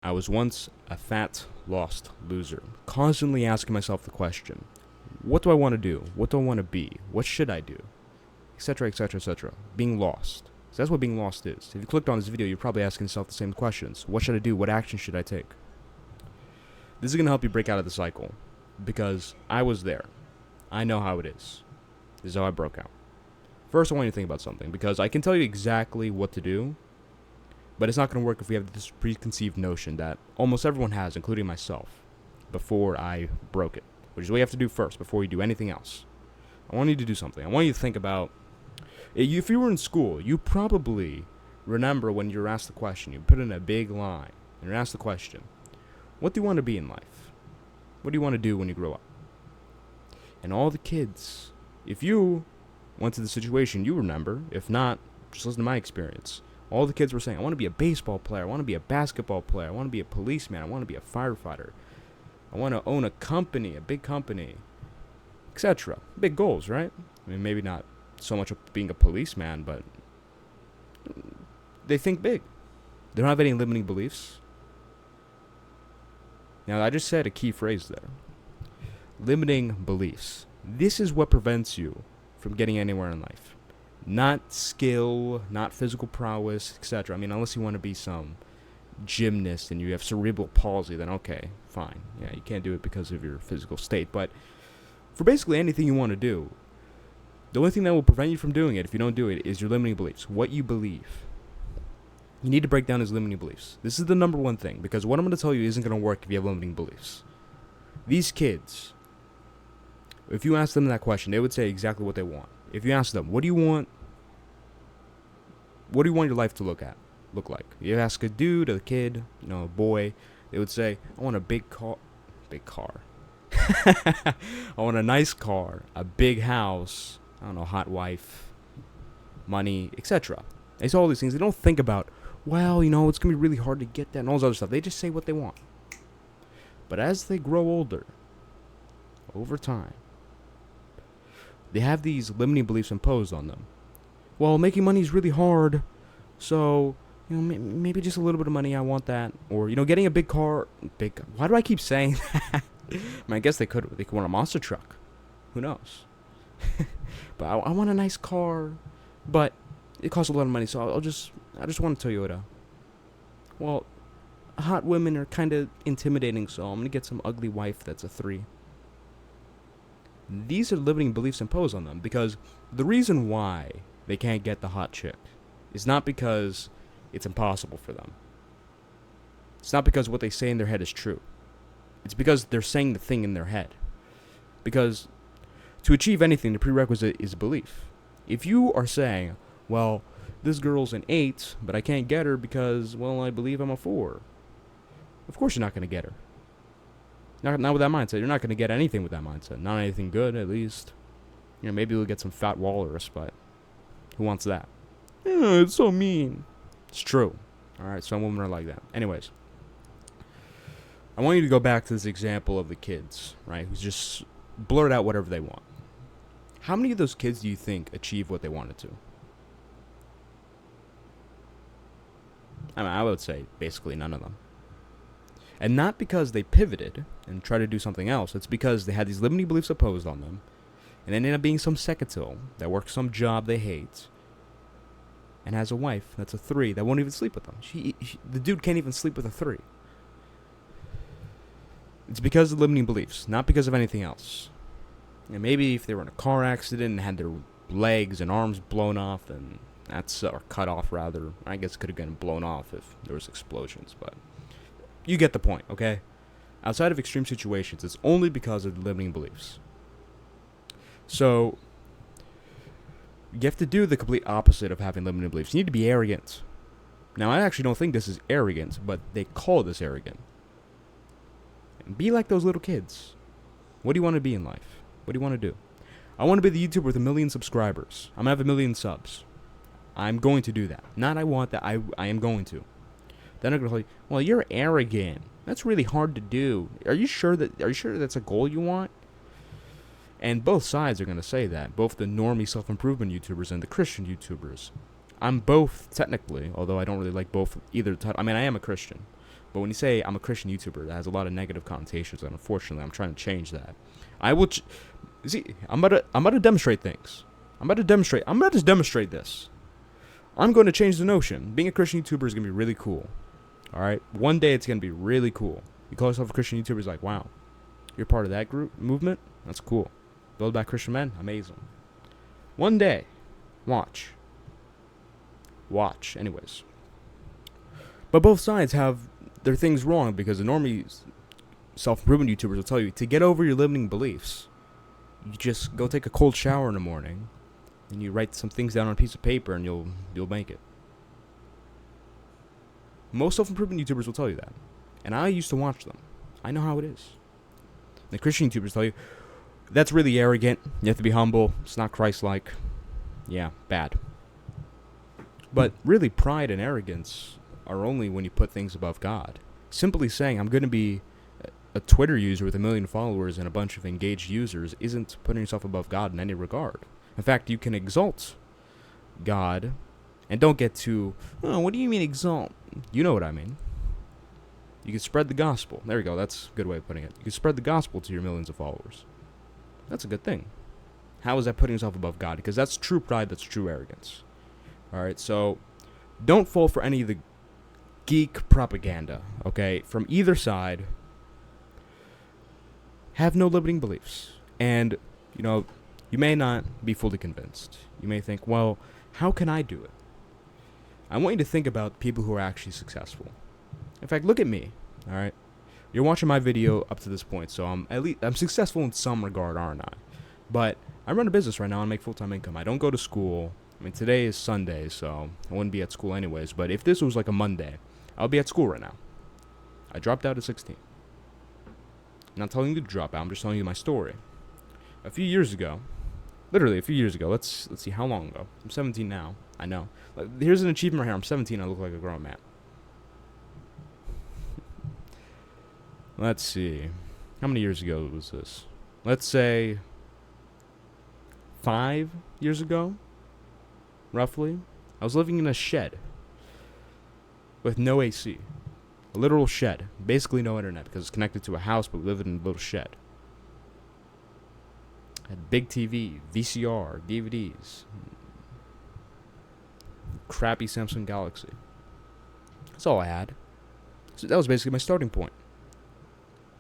I was once a fat, lost loser, constantly asking myself the question, what do I want to do? What do I want to be? What should I do? Etc., etc., etc. Being lost. So that's what being lost is. If you clicked on this video, you're probably asking yourself the same questions. What should I do? What action should I take? This is going to help you break out of the cycle, because I was there. I know how it is. This is how I broke out. First, I want you to think about something, because I can tell you exactly what to do, but it's not going to work if we have this preconceived notion that almost everyone has, including myself, before I broke it, which is what you have to do first before you do anything else. I want you to do something. I want you to think about, if you were in school, you probably remember when you were asked the question, you put in a big line, and you're asked the question, what do you want to be in life? What do you want to do when you grow up? And all the kids, if you went to the situation, you remember. If not, just listen to my experience. All the kids were saying, I want to be a baseball player, I want to be a basketball player, I want to be a policeman, I want to be a firefighter, I want to own a company, a big company, etc. Big goals, right? I mean, maybe not so much of being a policeman, but they think big. They don't have any limiting beliefs. Now, I just said a key phrase there. Limiting beliefs. This is what prevents you from getting anywhere in life. Not skill, not physical prowess, etc. I mean, unless you want to be some gymnast and you have cerebral palsy, then okay, fine. Yeah, you can't do it because of your physical state. But for basically anything you want to do, the only thing that will prevent you from doing it, if you don't do it, is your limiting beliefs. What you believe. You need to break down his limiting beliefs. This is the number one thing, because what I'm going to tell you isn't going to work if you have limiting beliefs. These kids, if you ask them that question, they would say exactly what they want. If you ask them, what do you want your life to look like? You ask a dude, a kid, a boy, they would say, I want a big car. I want a nice car, a big house, I don't know, hot wife, money, etc. They say all these things. They don't think about, well, it's going to be really hard to get that and all this other stuff. They just say what they want. But as they grow older, over time, they have these limiting beliefs imposed on them. Well, making money is really hard, so, maybe just a little bit of money, I want that. Or, getting a big car, why do I keep saying that? I mean, I guess they could want a monster truck. Who knows? But I want a nice car, but it costs a lot of money, so I just want a Toyota. Well, hot women are kind of intimidating, so I'm going to get some ugly wife that's a 3. These are limiting beliefs imposed on them, because the reason why they can't get the hot chick is not because it's impossible for them. It's not because what they say in their head is true. It's because they're saying the thing in their head. Because to achieve anything, the prerequisite is belief. If you are saying, well, this girl's an 8, but I can't get her because, well, I believe I'm a 4. Of course you're not going to get her. Not with that mindset. You're not going to get anything with that mindset. Not anything good, at least. Maybe you'll get some fat walrus, but who wants that? Yeah, it's so mean. It's true. Alright, some women are like that. Anyways, I want you to go back to this example of the kids, right, who just blurt out whatever they want. How many of those kids do you think achieve what they wanted to? I mean, I would say basically none of them. And not because they pivoted and tried to do something else. It's because they had these limiting beliefs imposed on them, and ended up being some secatil that works some job they hate, and has a wife that's a 3 that won't even sleep with them. The dude can't even sleep with a 3. It's because of limiting beliefs, not because of anything else. And maybe if they were in a car accident and had their legs and arms blown off, then or cut off rather. I guess it could have been blown off if there was explosions, but you get the point, okay? Outside of extreme situations, it's only because of the limiting beliefs. So, you have to do the complete opposite of having limiting beliefs. You need to be arrogant. Now, I actually don't think this is arrogant, but they call this arrogant. And be like those little kids. What do you want to be in life? What do you want to do? I want to be the YouTuber with 1 million subscribers. I'm going to have 1 million subs. I'm going to do that. Not I want that, I am going to. Then I'm going to tell you, well, you're arrogant. That's really hard to do. Are you sure that's a goal you want? And both sides are going to say that. Both the normie self-improvement YouTubers and the Christian YouTubers. I'm both, technically, although I don't really like both either. I mean, I am a Christian. But when you say I'm a Christian YouTuber, that has a lot of negative connotations, and unfortunately, I'm trying to change that. I will. See, I'm about to demonstrate things. I'm about to demonstrate this. I'm going to change the notion. Being a Christian YouTuber is going to be really cool. All right? One day it's going to be really cool. You call yourself a Christian YouTuber, it's like, wow, you're part of that movement? That's cool. Build by Christian men? Amazing. One day, watch. Anyways. But both sides have their things wrong, because the normie self-improvement YouTubers will tell you to get over your limiting beliefs, you just go take a cold shower in the morning, and you write some things down on a piece of paper, and you'll make it. Most self-improvement YouTubers will tell you that. And I used to watch them. I know how it is. The Christian YouTubers tell you, that's really arrogant. You have to be humble. It's not Christ-like. Yeah, bad. But really, pride and arrogance are only when you put things above God. Simply saying, I'm going to be a Twitter user with 1 million followers and a bunch of engaged users isn't putting yourself above God in any regard. In fact, you can exalt God, and don't get too, oh, what do you mean exalt? You know what I mean. You can spread the gospel. There you go, that's a good way of putting it. You can spread the gospel to your millions of followers. That's a good thing. How is that putting yourself above God? Because that's true pride, that's true arrogance. Alright, so don't fall for any of the geek propaganda, okay, from either side. Have no limiting beliefs. And, you may not be fully convinced. You may think, well, how can I do it? I want you to think about people who are actually successful. In fact, look at me, alright? You're watching my video up to this point, so I'm successful in some regard, aren't I? But I run a business right now and make full-time income. I don't go to school. I mean, today is Sunday, so I wouldn't be at school anyways. But if this was like a Monday, I'll be at school right now. I dropped out at 16. I'm not telling you to drop out. I'm just telling you my story. A few years ago, literally a few years ago. Let's see, how long ago? I'm 17 now. I know. Here's an achievement right here. I'm 17. I look like a grown man. Let's see. How many years ago was this? Let's say 5 years ago, roughly. I was living in a shed with no AC. A literal shed. Basically no internet because it's connected to a house, but we lived in a little shed. Had big TV, VCR, DVDs. Crappy Samsung Galaxy. That's all I had. So that was basically my starting point.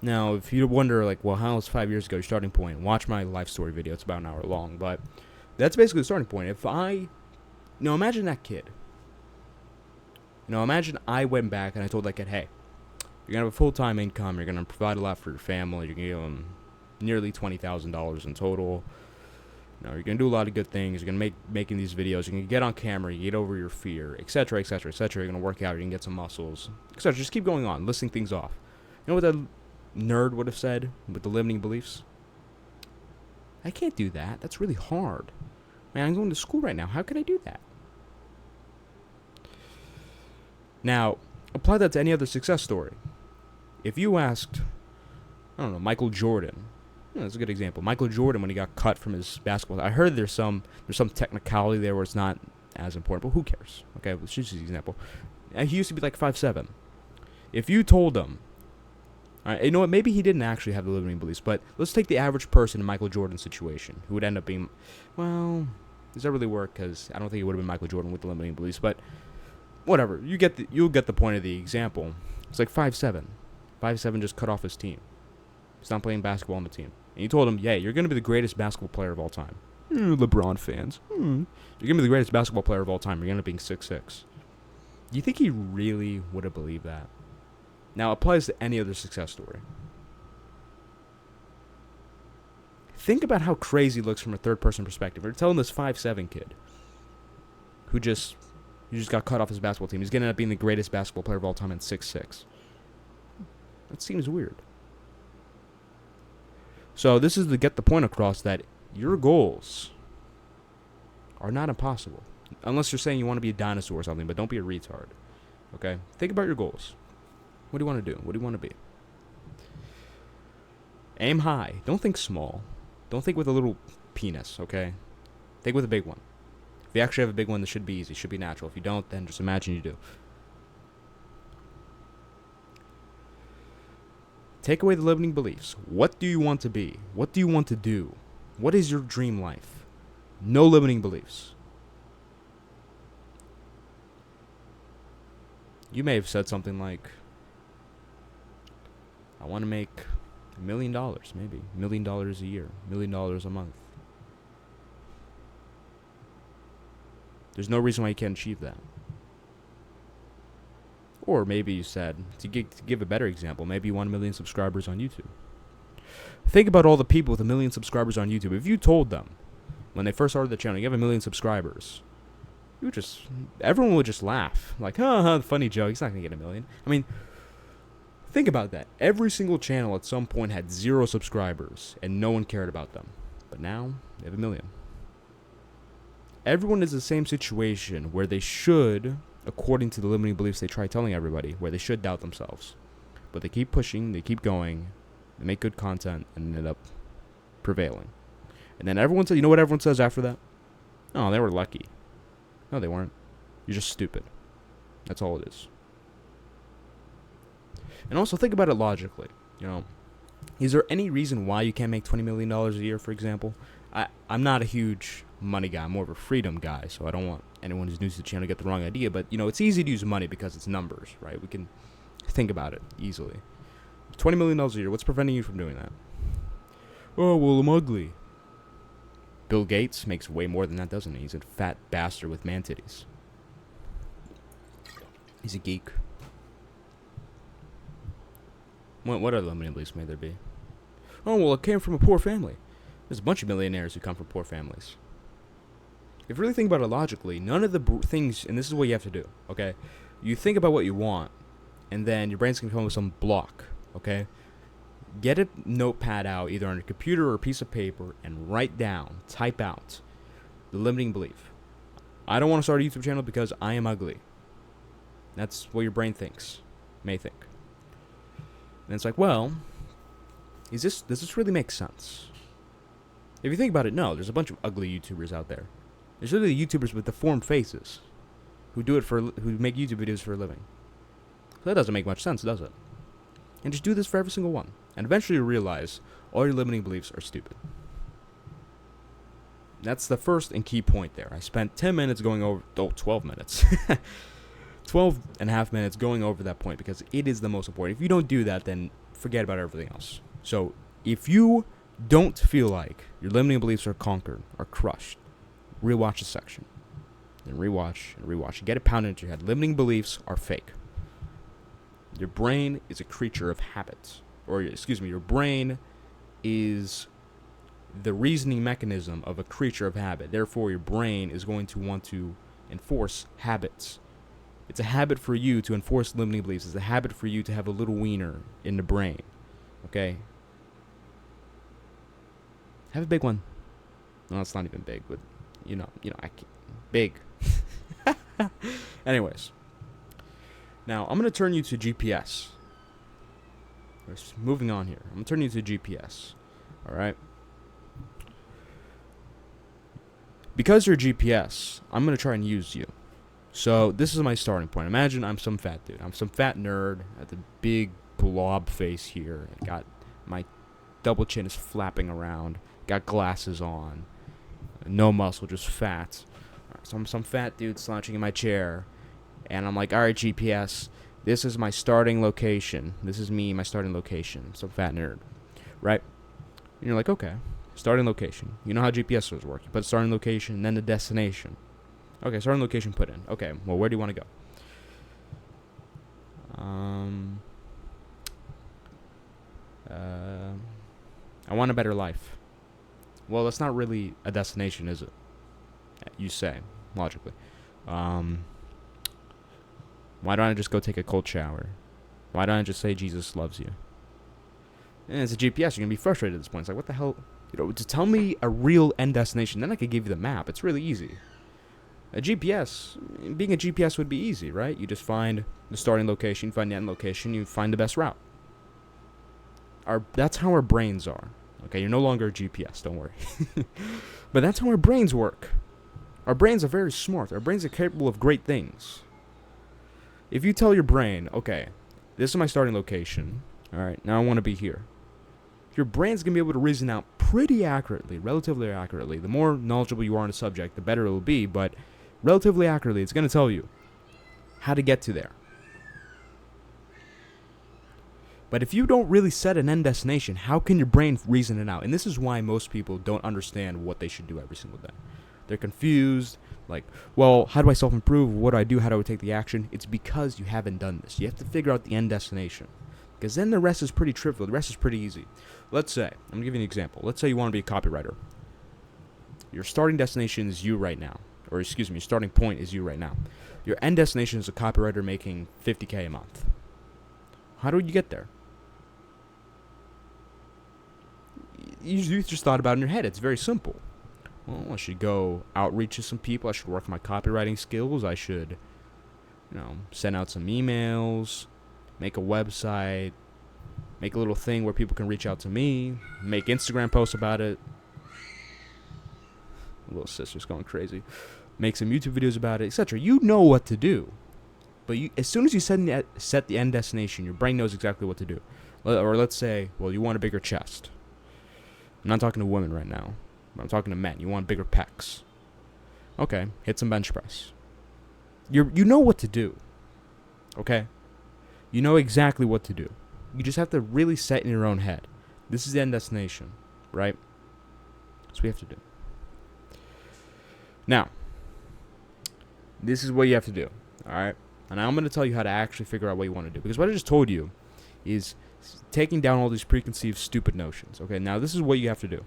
Now, if you wonder, well, how was 5 years ago your starting point? Watch my life story video. It's about an hour long. But that's basically the starting point. Imagine that kid. Imagine I went back and I told that kid, hey, you're going to have a full-time income. You're going to provide a lot for your family. You're going to give them nearly $20,000 in total. You're going to do a lot of good things. You're going to making these videos. You're going to get on camera. You get over your fear, etc., etc., etc. You're going to work out. You're going to get some muscles, etc. Just keep going on, listing things off. You know what that nerd would have said with the limiting beliefs? I can't do that. That's really hard. Man, I'm going to school right now. How can I do that? Now, apply that to any other success story. If you asked, I don't know, Michael Jordan. That's a good example. Michael Jordan, when he got cut from his basketball, I heard there's some technicality there where it's not as important, but who cares? Okay, let's just use an example. He used to be like 5'7". If you told him, all right, you know what, maybe he didn't actually have the limiting beliefs, but let's take the average person in Michael Jordan's situation, who would end up being, well, does that really work? Because I don't think it would have been Michael Jordan with the limiting beliefs, but whatever. You'll get the point of the example. It's like 5'7". 5'7" just cut off his team. He's not playing basketball on the team. And you told him, yeah, you're going to be the greatest basketball player of all time. LeBron fans. You're going to be the greatest basketball player of all time. You're going to be 6'6". Do you think he really would have believed that? Now, it applies to any other success story. Think about how crazy it looks from a third-person perspective. You're telling this 5'7" kid who just got cut off his basketball team. He's going to end up being the greatest basketball player of all time at 6'6". That seems weird. So this is to get the point across that your goals are not impossible. Unless you're saying you want to be a dinosaur or something, but don't be a retard. Okay? Think about your goals. What do you want to do? What do you want to be? Aim high. Don't think small. Don't think with a little penis, okay? Think with a big one. If you actually have a big one, this should be easy. It should be natural. If you don't, then just imagine you do. Take away the limiting beliefs. What do you want to be? What do you want to do? What is your dream life? No limiting beliefs. You may have said something like, I want to make $1 million, maybe. $1 million a year. $1 million a month. There's no reason why you can't achieve that. Or maybe you said, to give a better example, maybe you want 1 million subscribers on YouTube. Think about all the people with 1 million subscribers on YouTube. If you told them, when they first started the channel, you have 1 million subscribers, everyone would just laugh. Like, funny joke, he's not going to get 1 million. I mean, think about that. Every single channel at some point had 0 subscribers, and no one cared about them. But now, they have 1 million. Everyone is the same situation where they should, according to the limiting beliefs they try telling everybody, where they should doubt themselves. But they keep pushing, they keep going, they make good content, and end up prevailing. And then everyone says, you know what everyone says after that? Oh, they were lucky. No, they weren't. You're just stupid. That's all it is. And also think about it logically. You know, is there any reason why you can't make $20 million a year, for example? I'm not a huge money guy. I'm more of a freedom guy, so I don't want anyone who's new to the channel to get the wrong idea. But, you know, it's easy to use money because it's numbers, right? We can think about it easily. $20 million a year, what's preventing you from doing that? Oh, well, I'm ugly. Bill Gates makes way more than that, doesn't he? He's a fat bastard with man titties. He's a geek. What other limiting beliefs may there be? Oh, well, it came from a poor family. There's a bunch of millionaires who come from poor families. If you really think about it logically, none of the things, and this is what you have to do, okay? You think about what you want, and then your brain's going to come up with some block, okay? Get a notepad out, either on a computer or a piece of paper, and write down, type out the limiting belief. I don't want to start a YouTube channel because I am ugly. That's what your brain thinks, may think. And it's like, well, does this really make sense? If you think about it, no, there's a bunch of ugly YouTubers out there. There's literally YouTubers with deformed faces who make YouTube videos for a living. So that doesn't make much sense, does it? And just do this for every single one. And eventually you'll realize all your limiting beliefs are stupid. That's the first and key point there. I spent 10 minutes going over, 12 minutes. 12 and a half minutes going over that point because it is the most important. If you don't do that, then forget about everything else. So if you don't feel like your limiting beliefs are conquered, are crushed, rewatch the section. Then rewatch and rewatch. You get it pounded into your head. Limiting beliefs are fake. Your brain is a creature of habits. Or, excuse me, your brain is the reasoning mechanism of a creature of habit. Therefore, your brain is going to want to enforce habits. It's a habit for you to enforce limiting beliefs. It's a habit for you to have a little wiener in the brain. Okay? Have a big one. No, it's not even big, but you know, I can't. Big. Anyways. Now, I'm going to turn you to GPS. We're moving on here. I'm going to turn you to GPS. Alright? Because you're GPS, I'm going to try and use you. So, this is my starting point. Imagine I'm some fat dude. I'm some fat nerd at the big blob face here. I got my double chin is flapping around. Got glasses on. No muscle, just fat. So I'm some fat dude slouching in my chair. And I'm like, alright, GPS, this is my starting location. This is me, my starting location. Some fat nerd. Right? And you're like, okay, starting location. You know how GPS stores work. You put starting location, then the destination. Okay, starting location put in. Okay, well, where do you want to go? I want a better life. Well, that's not really a destination, is it? You say, logically. Why don't I just go take a cold shower? Why don't I just say Jesus loves you? And as a GPS, you're going to be frustrated at this point. It's like, what the hell? You know, to tell me a real end destination, then I could give you the map. It's really easy. A GPS, being a GPS would be easy, right? You just find the starting location, find the end location, you find the best route. That's how our brains are. Okay, you're no longer a GPS, don't worry. But that's how our brains work. Our brains are very smart. Our brains are capable of great things. If you tell your brain, okay, this is my starting location, All right, now I want to be here. Your brain's going to be able to reason out pretty accurately, relatively accurately. The more knowledgeable you are on a subject, the better it will be, but relatively accurately, it's going to tell you how to get to there. But if you don't really set an end destination, how can your brain reason it out? And this is why most people don't understand what they should do every single day. They're confused, like, well, how do I self-improve? What do I do? How do I take the action? It's because you haven't done this. You have to figure out the end destination. Because then the rest is pretty trivial. The rest is pretty easy. Let's say, I'm going to give you an example. Let's say you want to be a copywriter. Your starting destination is you right now. Or excuse me, your starting point is you right now. Your end destination is a copywriter making $50K a month. How do you get there? You just thought about it in your head. It's very simple. Well, I should go outreach to some people. I should work on my copywriting skills. I should, send out some emails, make a website, make a little thing where people can reach out to me, make Instagram posts about it. Little sister's going crazy. Make some YouTube videos about it, etc. You know what to do. But as soon as you set the end destination, your brain knows exactly what to do. Or let's say, well, you want a bigger chest. I'm not talking to women right now. I'm talking to men. You want bigger pecs. Okay, hit some bench press. You know what to do. Okay? You know exactly what to do. You just have to really set in your own head. This is the end destination, right? That's what we have to do. Now, this is what you have to do, all right? And I'm going to tell you how to actually figure out what you want to do. Because what I just told you is taking down all these preconceived stupid notions. Okay, now this is what you have to do.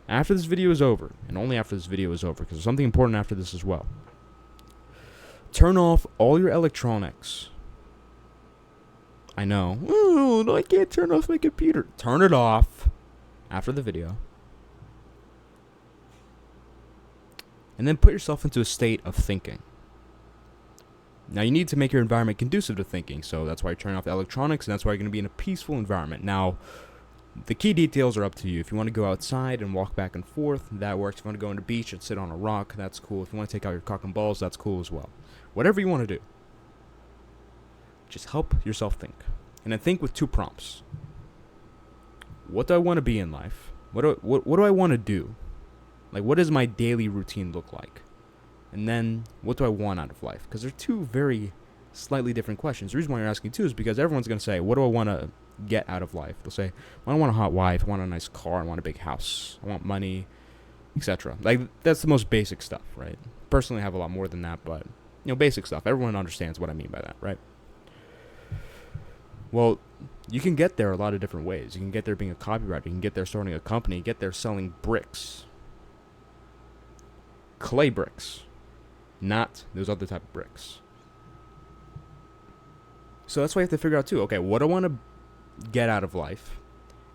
After this video is over, and only after this video is over, because there's something important after this as well. Turn off all your electronics. I know. Oh, I can't turn off my computer. Turn it off after the video. And then put yourself into a state of thinking. Now, you need to make your environment conducive to thinking, so that's why you turn off the electronics, and that's why you're going to be in a peaceful environment. Now, the key details are up to you. If you want to go outside and walk back and forth, that works. If you want to go on the beach and sit on a rock, that's cool. If you want to take out your cock and balls, that's cool as well. Whatever you want to do. Just help yourself think. And then think with 2 prompts. What do I want to be in life? What do I want to do? Like, what does my daily routine look like? And then, what do I want out of life? Because they're 2 very slightly different questions. The reason why you're asking 2 is because everyone's going to say, what do I want to get out of life? They'll say, well, I want a hot wife, I want a nice car, I want a big house, I want money, etc. Like, that's the most basic stuff, right? Personally, I have a lot more than that, but, basic stuff. Everyone understands what I mean by that, right? Well, you can get there a lot of different ways. You can get there being a copywriter. You can get there starting a company. Get there selling bricks. Clay bricks. Not those other type of bricks. So that's what you have to figure out too. Okay, what do I want to get out of life?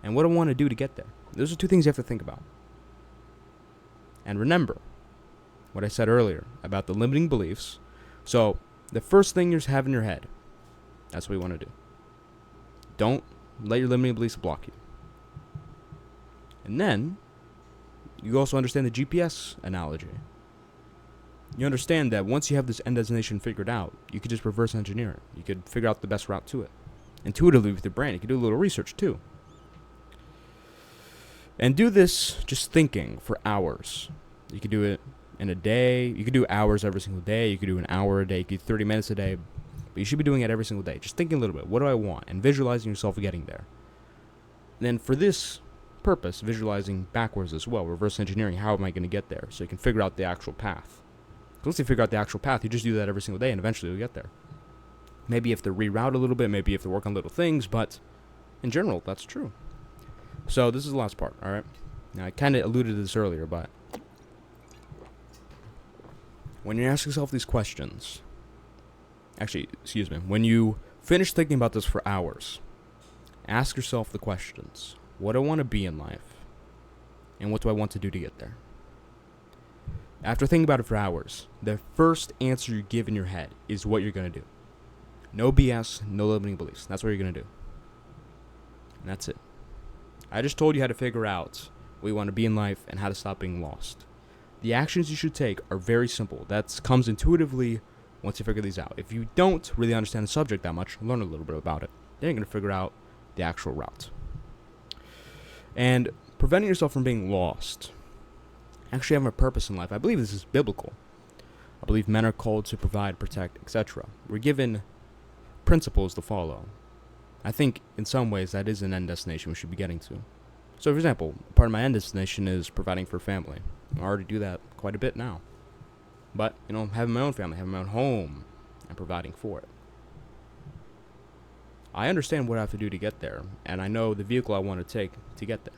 And what do I want to do to get there? Those are 2 things you have to think about. And remember what I said earlier about the limiting beliefs. So the first thing you have in your head, that's what you want to do. Don't let your limiting beliefs block you. And then, you also understand the GPS analogy. You understand that once you have this end destination figured out, you could just reverse engineer it. You could figure out the best route to it. Intuitively with your brain. You could do a little research too. And do this just thinking for hours. You could do it in a day. You could do hours every single day. You could do an hour a day. You could do 30 minutes a day. But you should be doing it every single day. Just thinking a little bit. What do I want? And visualizing yourself getting there. And then for this purpose, visualizing backwards as well. Reverse engineering. How am I going to get there? So you can figure out the actual path. Once you figure out the actual path, you just do that every single day. And eventually you'll get there. Maybe you have to reroute a little bit. Maybe you have to work on little things. But in general, that's true. So this is the last part. Alright. Now I kind of alluded to this earlier. But when you ask yourself these questions... Actually, excuse me. When you finish thinking about this for hours, ask yourself the questions. What do I want to be in life? And what do I want to do to get there? After thinking about it for hours, the first answer you give in your head is what you're going to do. No BS, no limiting beliefs. That's what you're going to do. And that's it. I just told you how to figure out what you want to be in life and how to stop being lost. The actions you should take are very simple. That comes intuitively once you figure these out. If you don't really understand the subject that much, learn a little bit about it. Then you're going to figure out the actual route. And preventing yourself from being lost, actually having a purpose in life, I believe this is biblical. I believe men are called to provide, protect, etc. We're given principles to follow. I think in some ways that is an end destination we should be getting to. So for example, part of my end destination is providing for family. I already do that quite a bit now. But, having my own family, having my own home, and providing for it. I understand what I have to do to get there, and I know the vehicle I want to take to get there.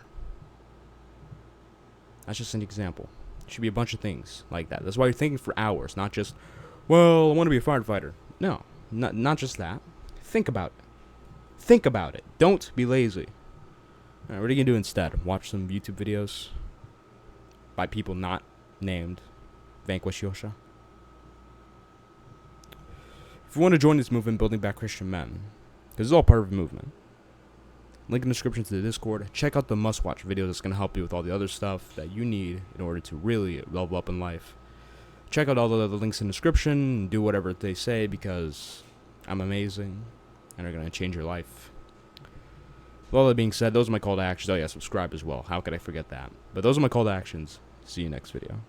That's just an example. It should be a bunch of things like that. That's why you're thinking for hours, not just, well, I want to be a firefighter. No, not just that. Think about it. Think about it. Don't be lazy. All right, what are you going to do instead? Watch some YouTube videos by people not named vanquishrocha? If you want to join this movement, building back Christian men, because it's all part of a movement, link in the description to the Discord. Check out the must-watch video that's going to help you with all the other stuff that you need in order to really level up in life. Check out all the other links in the description and do whatever they say, because I'm amazing and they're going to change your life. With all that being said, those are my call to actions. Oh yeah, subscribe as well. How could I forget that? But those are my call to actions. See you next video.